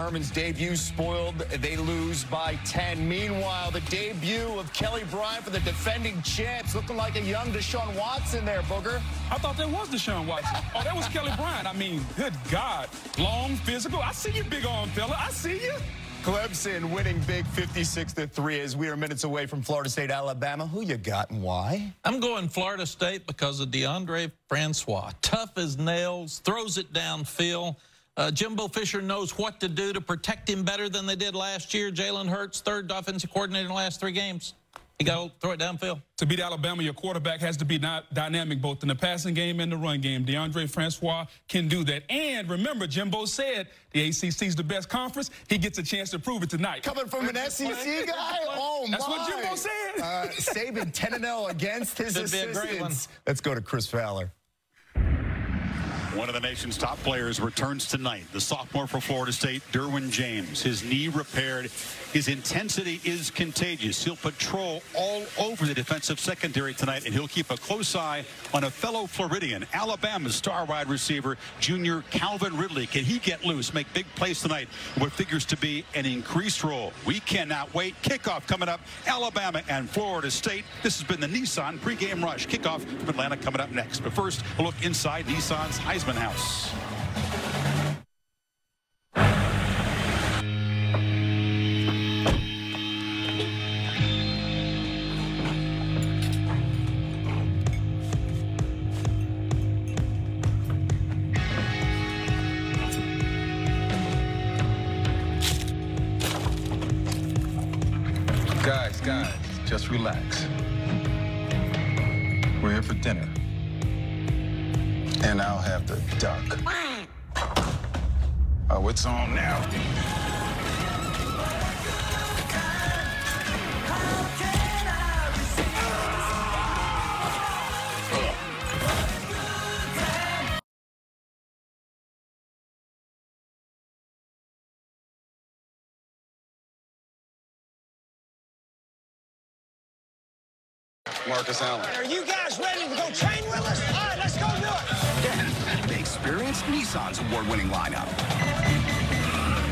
Herman's debut spoiled. They lose by 10. Meanwhile, the debut of Kelly Bryant for the defending champs, looking like a young Deshaun Watson there, Booger. I thought that was Deshaun Watson. Oh, that was Kelly Bryant. I mean, good God. Long, physical. I see you, big arm fella. I see you. Clemson winning big 56-3 as we are minutes away from Florida State, Alabama. Who you got and why? I'm going Florida State because of DeAndre Francois. Tough as nails, throws it downfield. Jimbo Fisher knows what to do to protect him better than they did last year. Jalen Hurts, third offensive coordinator in the last 3 games. You got to throw it downfield. To beat Alabama, your quarterback has to be dynamic both in the passing game and the run game. DeAndre Francois can do that. And remember, Jimbo said the ACC is the best conference. He gets a chance to prove it tonight. Coming from an SEC guy? Oh, my. That's what Jimbo said. Saban 10-0 against his assistants. Let's go to Chris Fowler. One of the nation's top players returns tonight. The sophomore for Florida State, Derwin James. His knee repaired. His intensity is contagious. He'll patrol all over the defensive secondary tonight, and he'll keep a close eye on a fellow Floridian, Alabama's star wide receiver, junior Calvin Ridley. Can he get loose, make big plays tonight, what figures to be an increased role? We cannot wait. Kickoff coming up, Alabama and Florida State. This has been the Nissan pregame rush. Kickoff from Atlanta coming up next. But first, a look inside Nissan's Heisman House. Guys, just relax. We're here for dinner. And I'll have the duck. Oh, it's on now. Marcus Allen. Are you guys ready to go train with us? All right, let's go do it. Then, the experienced Nissan's award-winning lineup.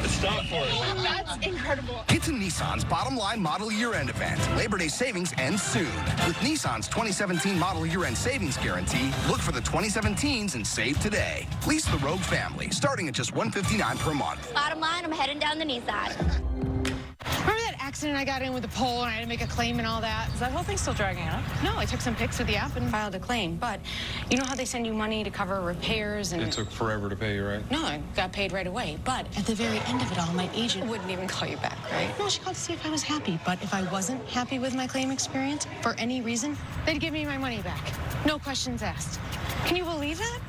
Stop for it. Oh, that's incredible. It's a Nissan's bottom line model year-end event. Labor Day savings ends soon. With Nissan's 2017 model year-end savings guarantee, look for the 2017s and save today. Lease the Rogue family, starting at just $159 per month. Bottom line, I'm heading down the Nissan. Remember that accident I got in with the pole and I had to make a claim and all that? Is that whole thing still dragging out? No, I took some pics of the app and Filed a claim, but you know how they send you money to cover repairs and... It took forever to pay you, right? No, I got paid right away, but at the very end of it all, my agent wouldn't even call you back, right? No, she called to see if I was happy, but if I wasn't happy with my claim experience, for any reason, they'd give me my money back. No questions asked. Can you believe that?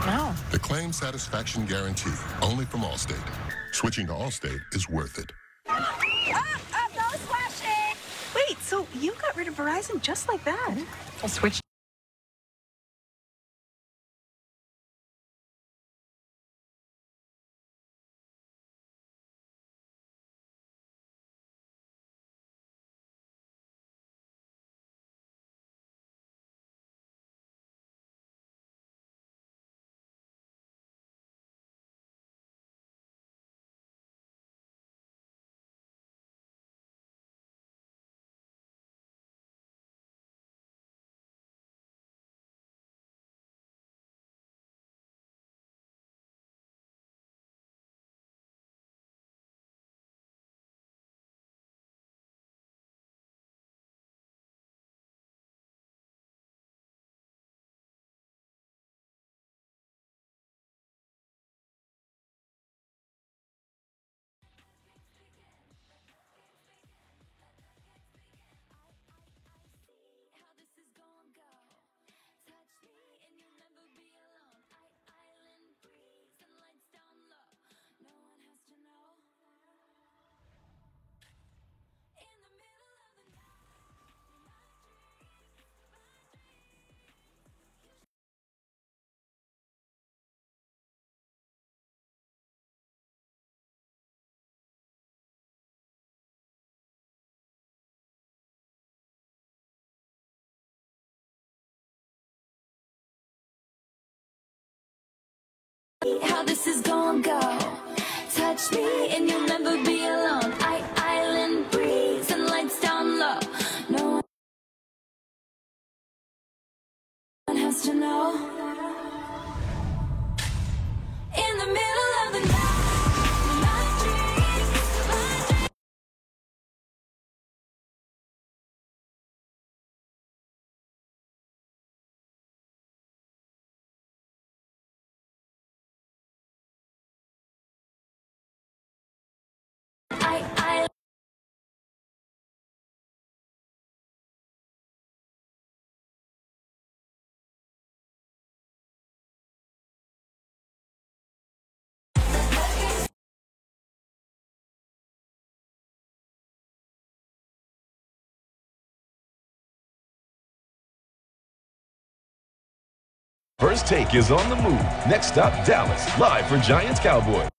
no. The claim satisfaction guarantee, only from Allstate. Switching to Allstate is worth it. No splashing. Wait, so you got rid of Verizon just like that? I'll switch. How this is gonna go. Touch touch me and you'll never be alone. Island breeze and lights down low. No one has to know. In the middle of the night, my dreams. First Take is on the move. Next up, Dallas, live for Giants Cowboys.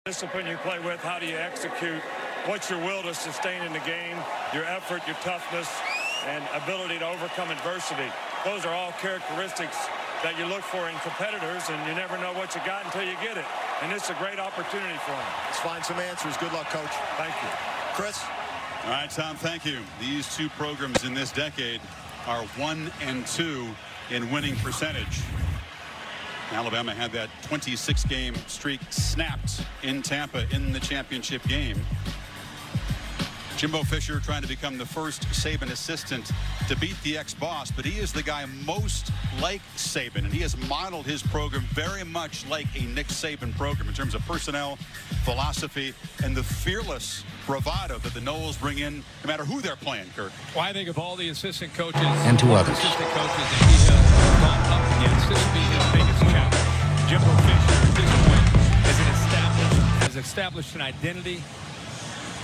Discipline you play with, how do you execute, what's your will to sustain in the game, your effort, your toughness, and ability to overcome adversity. Those are all characteristics that you look for in competitors, and you never know what you got until you get it. And it's a great opportunity for them. Let's find some answers. Good luck, Coach. Thank you. Chris? All right, Tom, thank you. These two programs in this decade are 1 and 2 in winning percentage. Alabama had that 26-game streak snapped in Tampa in the championship game. Jimbo Fisher trying to become the first Saban assistant to beat the ex-boss, but he is the guy most like Saban, and he has modeled his program very much like a Nick Saban program in terms of personnel, philosophy, and the fearless bravado that the Noles bring in no matter who they're playing, Kirk. Well, I think of all the assistant coaches and to others. Assistant coaches that he has gone up against, this would be his biggest challenge. Jimbo Fisher at this point has established an identity.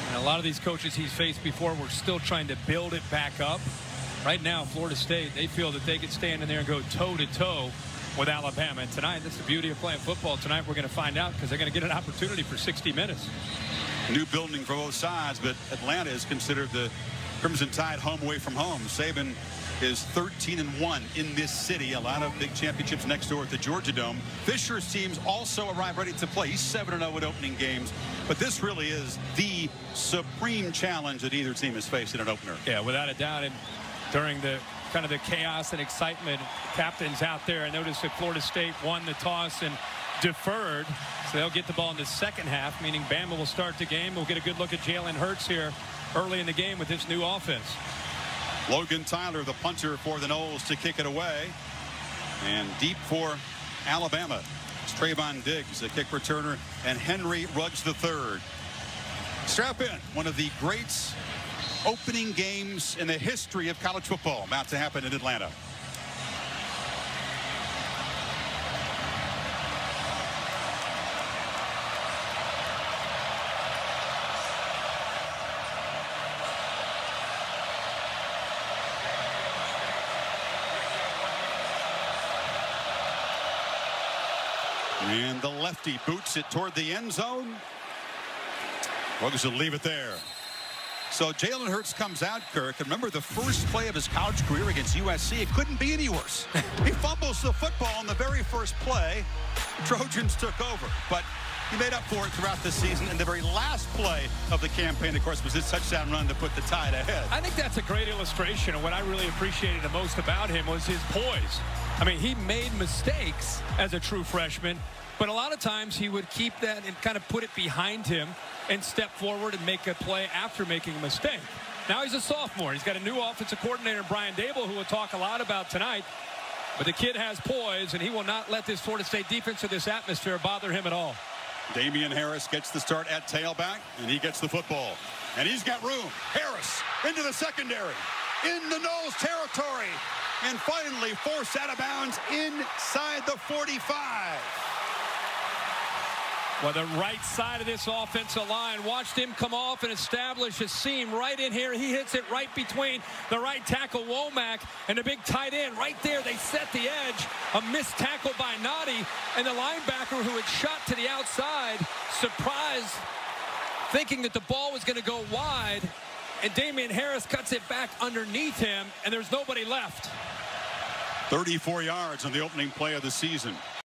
And a lot of these coaches he's faced before were still trying to build it back up. Right now, Florida State, they feel that they could stand in there and go toe-to-toe with Alabama. And tonight, that's the beauty of playing football. Tonight, we're going to find out because they're going to get an opportunity for 60 minutes. New building for both sides, but Atlanta is considered the Crimson Tide home away from home. Saban is 13-1 in this city. A lot of big championships next door at the Georgia Dome. Fisher's teams also arrive ready to play. He's 7-0 in opening games. But this really is the supreme challenge that either team has faced in an opener. Yeah, without a doubt. And during the kind of the chaos and excitement, captains out there. I noticed that Florida State won the toss and deferred. So they'll get the ball in the second half, meaning Bama will start the game. We'll get a good look at Jalen Hurts here early in the game with this new offense. Logan Tyler, the punter for the Noles, to kick it away. And deep for Alabama. It's Trayvon Diggs, the kick returner, and Henry Ruggs III. Strap in. One of the great opening games in the history of college football about to happen in Atlanta. And the lefty boots it toward the end zone. Ruggs will leave it there. So Jalen Hurts comes out, Kirk. And remember the first play of his college career against USC. It couldn't be any worse. He fumbles the football on the very first play. Trojans took over. But he made up for it throughout the season. And the very last play of the campaign, of course, was his touchdown run to put the Tide ahead. I think that's a great illustration of what I really appreciated the most about him was his poise. I mean, he made mistakes as a true freshman, but a lot of times he would keep that and kind of put it behind him and step forward and make a play after making a mistake. Now he's a sophomore. He's got a new offensive coordinator, Brian Dable, who we'll talk a lot about tonight. But the kid has poise, and he will not let this Florida State defense or this atmosphere bother him at all. Damian Harris gets the start at tailback, and he gets the football. And he's got room. Harris into the secondary, in the Noles territory, and finally forced out of bounds inside the 45. Well, the right side of this offensive line, watched him come off and establish a seam right in here. He hits it right between the right tackle, Womack, and the big tight end. Right there, they set the edge. A missed tackle by Noddy, and the linebacker who had shot to the outside, surprised, thinking that the ball was going to go wide, and Damian Harris cuts it back underneath him, and there's nobody left. 34 yards on the opening play of the season.